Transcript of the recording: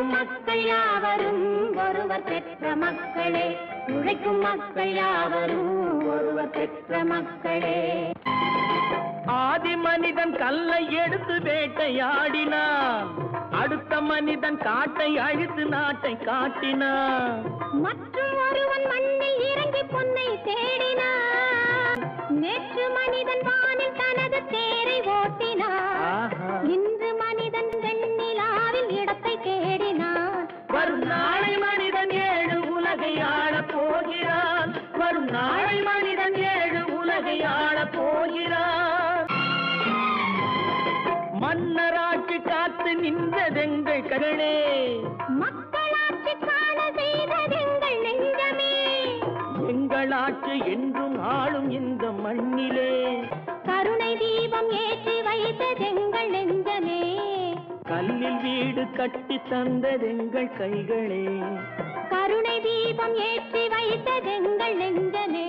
உழைக்கும் மக்கள் யாவரும் ஒருவர் பெற்ற மக்களே, உழைக்கும் மக்கள் யாவரும் ஒருவர் பெற்ற மக்களே. ஆதி மனிதன் கல்லை எடுத்து வேட்டையாடினான், அடுத்த மனிதன் காட்டை அழித்து நாட்டை காட்டினான். மற்றும் ஒருவன் மண்ணில் இறங்கி பொன்னை தேடினான். நேற்று மனிதன் வானில் தனது தேரை ஓட்டினான். இன்று மனிதன் வெண்ணிலாவில் இடத்தை தேடினான். வரும் நாளை மனிதன் 7 உலகை ஆளப் போகிறான். வரும் நாளை மனிதன் 7 உலகை ஆளப் போகிறான். மன்னராட்சி காத்து நின்றதெங்கள் கருணே, மக்களாட்சி காண செய்ததெங்கள் நெஞ்சமே. எங்கள் ஆட்சி என்றும் ஆளும் இந்த மண்ணிலே, கருணை தீபம் ஏற்றி வைத்ததெங்கள் நெஞ்சமே. கல்லில் வீடு கட்டி தந்ததெங்கள் கைகளே, கருணை தீபம் ஏற்றி வைத்ததெங்கள் நெஞ்சமே.